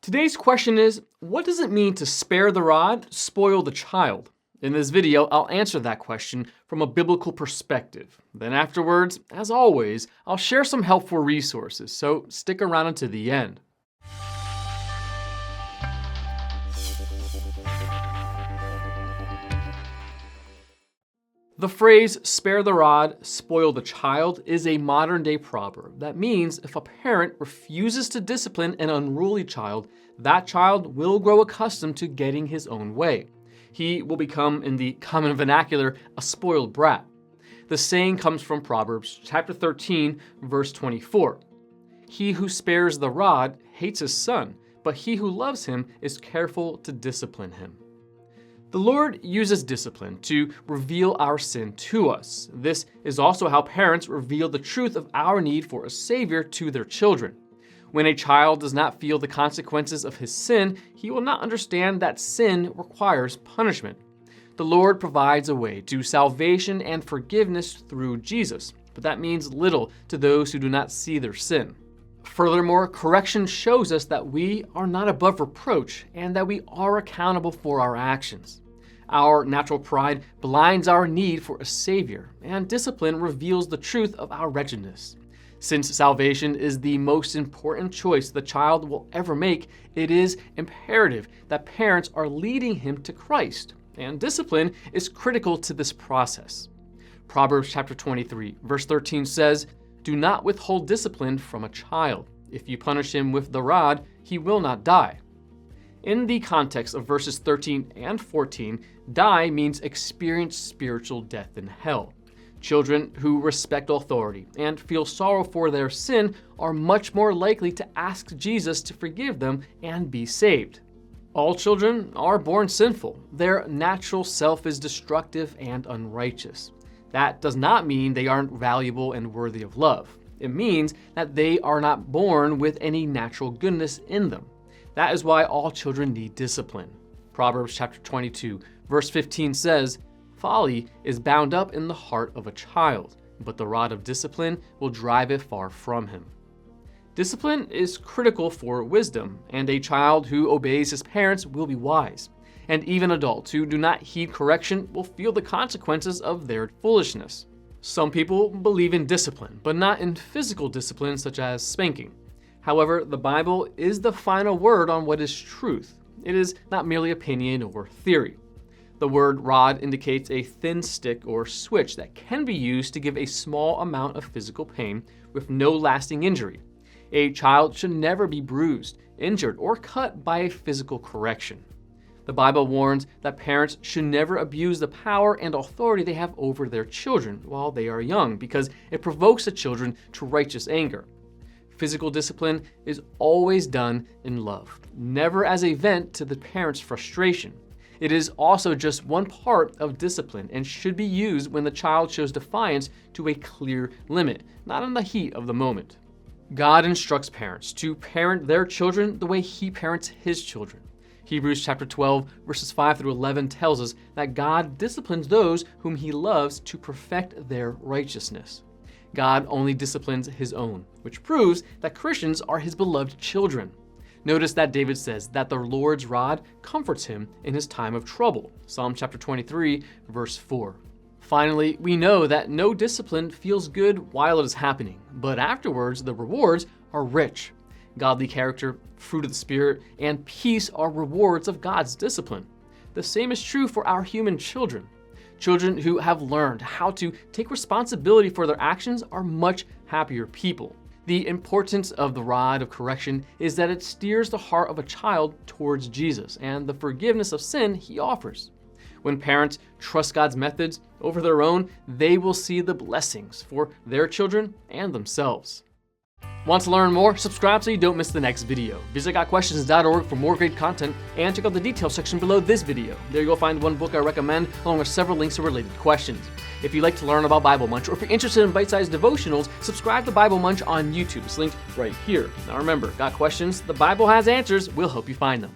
Today's question is, what does it mean to spare the rod, spoil the child? In this video, I'll answer that question from a biblical perspective. Then afterwards, as always, I'll share some helpful resources, so stick around until the end. The phrase, spare the rod, spoil the child, is a modern-day proverb that means if a parent refuses to discipline an unruly child, that child will grow accustomed to getting his own way. He will become, in the common vernacular, a spoiled brat. The saying comes from Proverbs chapter 13, verse 24. He who spares the rod hates his son, but he who loves him is careful to discipline him. The Lord uses discipline to reveal our sin to us. This is also how parents reveal the truth of our need for a Savior to their children. When a child does not feel the consequences of his sin, he will not understand that sin requires punishment. The Lord provides a way to salvation and forgiveness through Jesus, but that means little to those who do not see their sin. Furthermore, correction shows us that we are not above reproach and that we are accountable for our actions. Our natural pride blinds our need for a Savior, and discipline reveals the truth of our wretchedness. Since salvation is the most important choice the child will ever make, it is imperative that parents are leading him to Christ, and discipline is critical to this process. Proverbs chapter 23, verse 13 says, "Do not withhold discipline from a child. If you punish him with the rod, he will not die." In the context of verses 13 and 14, die means experience spiritual death in hell. Children who respect authority and feel sorrow for their sin are much more likely to ask Jesus to forgive them and be saved. All children are born sinful. Their natural self is destructive and unrighteous. That does not mean they aren't valuable and worthy of love. It means that they are not born with any natural goodness in them. That is why all children need discipline. Proverbs chapter 22, verse 15 says, "Folly is bound up in the heart of a child, but the rod of discipline will drive it far from him." Discipline is critical for wisdom, and a child who obeys his parents will be wise. And even adults who do not heed correction will feel the consequences of their foolishness. Some people believe in discipline, but not in physical discipline such as spanking. However, the Bible is the final word on what is truth. It is not merely opinion or theory. The word rod indicates a thin stick or switch that can be used to give a small amount of physical pain with no lasting injury. A child should never be bruised, injured, or cut by a physical correction. The Bible warns that parents should never abuse the power and authority they have over their children while they are young because it provokes the children to righteous anger. Physical discipline is always done in love, never as a vent to the parent's frustration. It is also just one part of discipline and should be used when the child shows defiance to a clear limit, not in the heat of the moment. God instructs parents to parent their children the way He parents His children. Hebrews chapter 12, verses 5 through 11 tells us that God disciplines those whom He loves to perfect their righteousness. God only disciplines His own, which proves that Christians are His beloved children. Notice that David says that the Lord's rod comforts him in his time of trouble. Psalm chapter 23, verse 4. Finally, we know that no discipline feels good while it is happening, but afterwards the rewards are rich. Godly character, fruit of the Spirit, and peace are rewards of God's discipline. The same is true for our human children. Children who have learned how to take responsibility for their actions are much happier people. The importance of the rod of correction is that it steers the heart of a child towards Jesus and the forgiveness of sin He offers. When parents trust God's methods over their own, they will see the blessings for their children and themselves. Want to learn more? Subscribe so you don't miss the next video. Visit gotquestions.org for more great content and check out the details section below this video. There you'll find one book I recommend along with several links to related questions. If you'd like to learn about Bible Munch or if you're interested in bite-sized devotionals, subscribe to Bible Munch on YouTube. It's linked right here. Now remember, got questions? The Bible has answers. We'll help you find them.